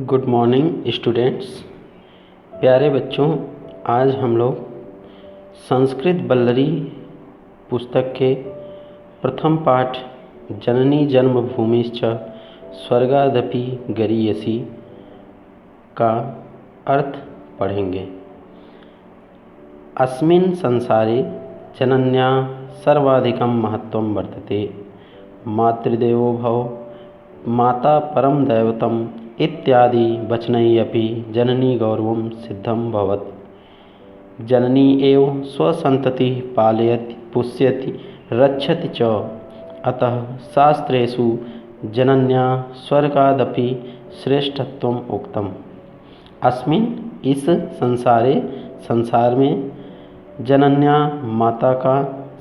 Good morning students. प्यारे बच्चों, आज हम लोग संस्कृत बल्लरी पुस्तक के प्रथम पाठ जननी जन्मभूमिश्च स्वर्गादपि गरीयसी का अर्थ पढ़ेंगे। अस्मिन् संसारे जनन्या सर्वाधिकं महत्त्वं वर्तते। मातृदेवो भव, माता परम दैवतम् इत्यादि वचनैः अपि जननी गौरवं सिद्धं भवति। जननी एव स्वसन्ततिः पालयति, पुष्यति, रक्षति च। अतः शास्त्रेषु जनन्याः स्वर्गादपि श्रेष्ठत्वम् उक्तम्। अस्मिन् इस संसार में जनन्याः माता का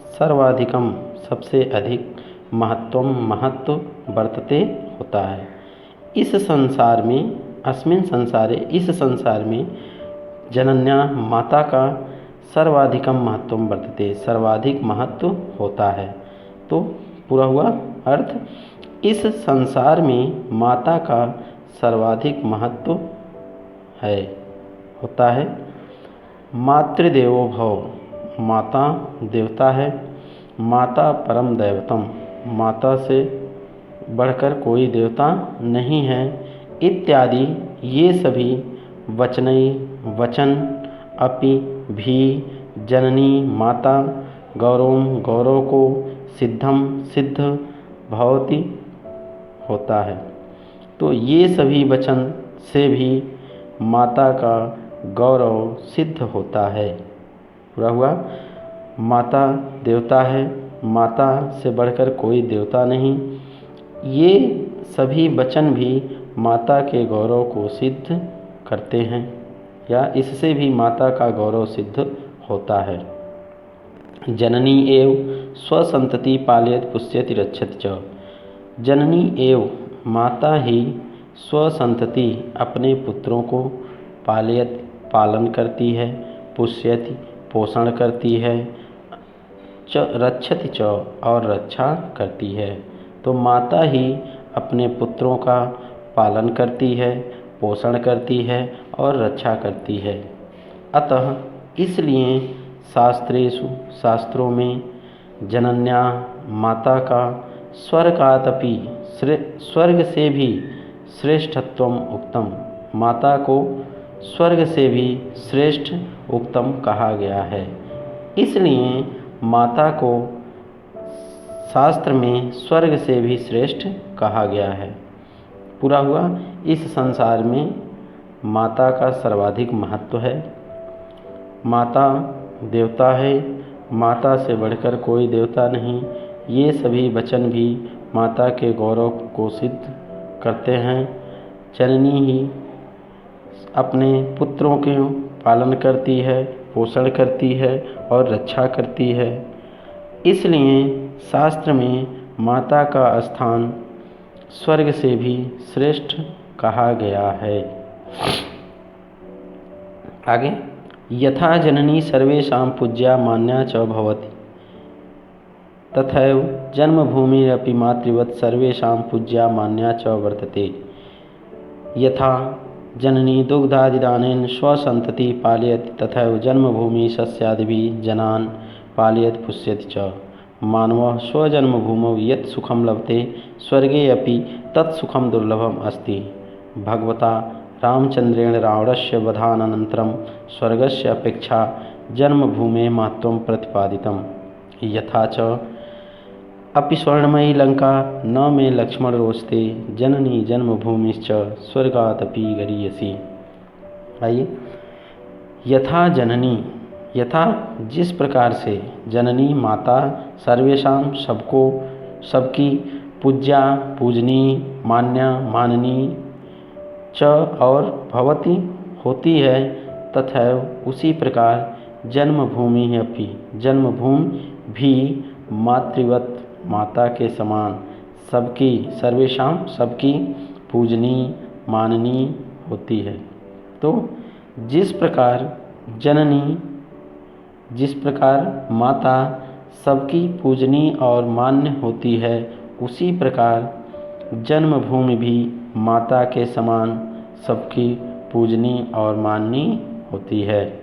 सर्वाधिकम सबसे अधिक महत्व वर्तते होता है। इस संसार में जनन्याः माता का सर्वाधिकम महत्व वर्तते, सर्वाधिक महत्व होता है। तो पूरा हुआ अर्थ, इस संसार में माता का सर्वाधिक महत्व होता है। मातृदेवो भव, माता देवता है। माता परम दैवतम, माता से बढ़कर कोई देवता नहीं है। इत्यादि ये सभी वचन अपि भी जननी माता गौरव को सिद्ध भवति होता है। तो ये सभी वचन से भी माता का गौरव सिद्ध होता है। पूरा हुआ, माता देवता है, माता से बढ़कर कोई देवता नहीं। ये सभी वचन भी माता के गौरव को सिद्ध करते हैं, या इससे भी माता का गौरव सिद्ध होता है। जननी एव स्वसंतति पालयति, पुष्यति, रक्षति च। जननी एव माता ही स्वसंतति अपने पुत्रों को पालयति पालन करती है, पुष्यति पोषण करती है, च रक्षति च और रक्षा करती है। तो माता ही अपने पुत्रों का पालन करती है, पोषण करती है और रक्षा करती है। अतः इसलिए शास्त्रों में जनन्या माता का स्वर्गादपि स्वर्ग से भी श्रेष्ठत्वम उक्तम, माता को स्वर्ग से भी श्रेष्ठ उक्तम कहा गया है। इसलिए माता को शास्त्र में स्वर्ग से भी श्रेष्ठ कहा गया है। पूरा हुआ, इस संसार में माता का सर्वाधिक महत्व है। माता देवता है, माता से बढ़कर कोई देवता नहीं। ये सभी वचन भी माता के गौरव को सिद्ध करते हैं। जननी ही अपने पुत्रों के पालन करती है, पोषण करती है और रक्षा करती है। इसलिए शास्त्र में माता का स्थान स्वर्ग से भी श्रेष्ठ कहा गया है। आगे, यथा जननी सर्वेषां पूज्या मान्या च भवति, तथैव जन्मभूमिरपि मातृवत् सर्वेषां पूज्या मान्या च वर्तते। यथा जननी दुग्धादिदानेन स्वसन्तति पालयति, तथैव जन्मभूमि सस्यादिभिः जनान् पालयति, पुष्यति च। मानवः स्वजन्मभूमौ यत् सुखं लभते, स्वर्गे अपि तत् सुखं दुर्लभम् अस्ति। भगवता रामचन्द्रेण रावणस्य वधानन्तरं स्वर्गस्य अपेक्षा जन्मभूमेः महत्त्वं प्रतिपादितम्। यथा च अपि स्वर्णमयी लंका न मे लक्ष्मण रोचते, जननी जन्मभूमिश्च स्वर्गादपि गरीयसी। आइए, यथा जननी, यथा जिस प्रकार से जननी माता सर्वेषां सबकी पूज्या पूजनीय, मान्या माननीय, च और भवती होती है, तथैव उसी प्रकार जन्मभूमि अपि, जन्मभूमि भी मातृवत माता के समान सबकी सर्वेषां सबकी पूजनीय माननीय होती है। तो जिस प्रकार माता सबकी पूजनीय और मान्य होती है, उसी प्रकार जन्मभूमि भी माता के समान सबकी पूजनीय और माननीय होती है।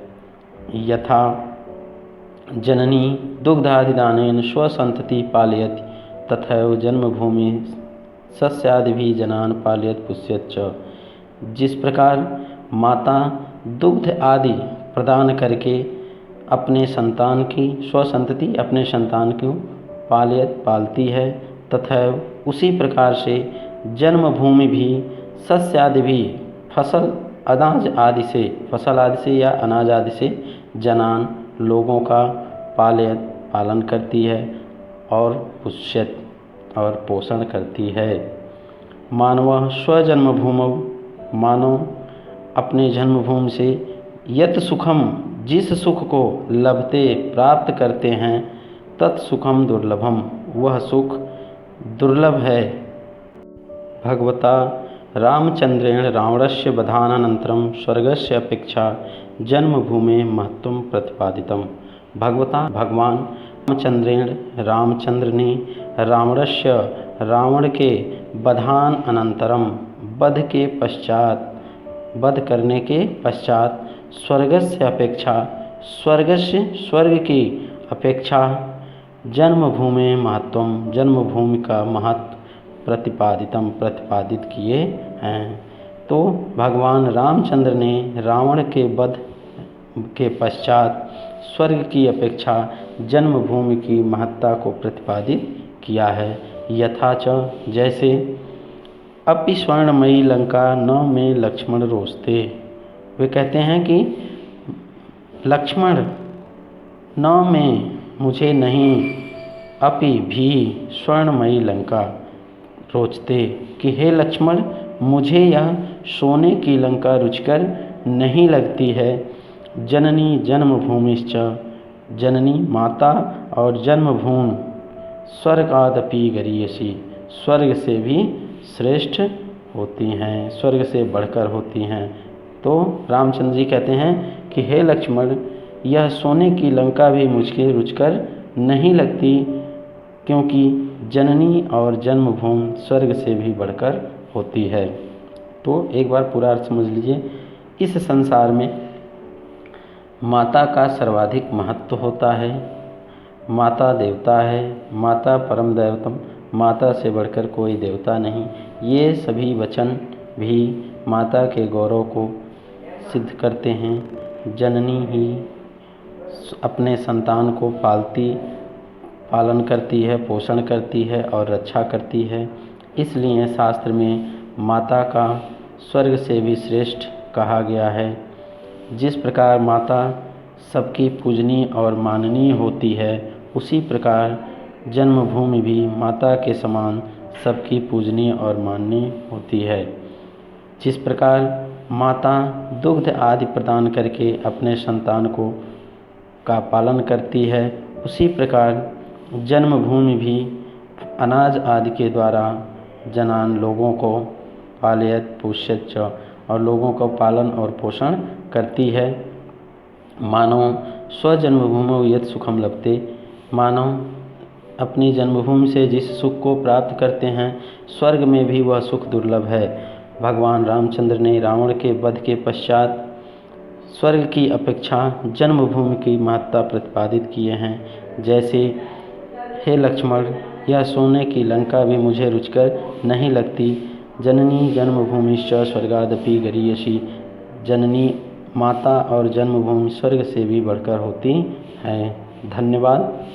यथा जननी दुग्धादिदानेन स्वसन्तति पालयति तथैव जन्मभूमि सस्यादिभिः जनान् पालयति पुष्यति च। जिस प्रकार माता दुग्ध आदि प्रदान करके अपने संतान की स्वसंतति अपने संतान को पालती है, तथा उसी प्रकार से जन्मभूमि भी सस्यादि भी फसल आदि से या अनाज आदि से जनान लोगों का पालन करती है और पुष्यत और पोषण करती है। मानव स्वजन्मभूमौ मानव अपने जन्मभूमि से यत सुखम जिस सुख को लभते प्राप्त करते हैं तत्सुखम दुर्लभम वह सुख दुर्लभ है। भगवता रामचंद्रेण रावणस्य वधानानन्तरं स्वर्गस्य अपेक्षा जन्मभूमे महत्वं प्रतिपादितम्। भगवता भगवान रामचंद्र ने रावण के वधान अनंतरम वध करने के पश्चात स्वर्ग की अपेक्षा जन्मभूमि महत्वम जन्मभूमि का महत्व प्रतिपादित किए हैं। तो भगवान रामचंद्र ने रावण के वध के पश्चात स्वर्ग की अपेक्षा जन्मभूमि की महत्ता को प्रतिपादित किया है। यथाच जैसे अपि स्वर्णमयी लंका न में लक्ष्मण रोचते। वे कहते हैं कि लक्ष्मण न में मुझे नहीं अपि भी स्वर्णमयी लंका रोचते कि हे लक्ष्मण मुझे यह सोने की लंका रुचिकर नहीं लगती है। जननी जन्मभूमिश्च जननी माता और जन्मभूमि स्वर्गादपि गरीयसी स्वर्ग से भी श्रेष्ठ होती हैं, स्वर्ग से बढ़कर होती हैं। तो रामचंद्र जी कहते हैं कि हे लक्ष्मण यह सोने की लंका भी मुझे रुचकर नहीं लगती क्योंकि जननी और जन्मभूमि स्वर्ग से भी बढ़कर होती है। तो एक बार पूरा अर्थ समझ लीजिए। इस संसार में माता का सर्वाधिक महत्व होता है। माता देवता है, माता परम दैवतम, माता से बढ़कर कोई देवता नहीं। ये सभी वचन भी माता के गौरव को सिद्ध करते हैं। जननी ही अपने संतान को पालन करती है, पोषण करती है और रक्षा करती है। इसलिए शास्त्र में माता का स्वर्ग से भी श्रेष्ठ कहा गया है। जिस प्रकार माता सबकी पूजनीय और माननीय होती है, उसी प्रकार जन्मभूमि भी माता के समान सबकी पूजनीय और माननीय होती है। जिस प्रकार माता दुग्ध आदि प्रदान करके अपने संतान का पालन करती है, उसी प्रकार जन्मभूमि भी अनाज आदि के द्वारा जनान लोगों को पालयत पोष्यत च और लोगों का पालन और पोषण करती है। मानव स्वजन्मभूमौ यत् सुखम लभते मानव अपनी जन्मभूमि से जिस सुख को प्राप्त करते हैं स्वर्ग में भी वह सुख दुर्लभ है। भगवान रामचंद्र ने रावण के वध के पश्चात स्वर्ग की अपेक्षा जन्मभूमि की महत्ता प्रतिपादित किए हैं। जैसे हे लक्ष्मण यह सोने की लंका भी मुझे रुचकर नहीं लगती। जननी जन्मभूमिश्च स्वर्गादपि गरीयसी जननी माता और जन्मभूमि स्वर्ग से भी बढ़कर होती है। धन्यवाद।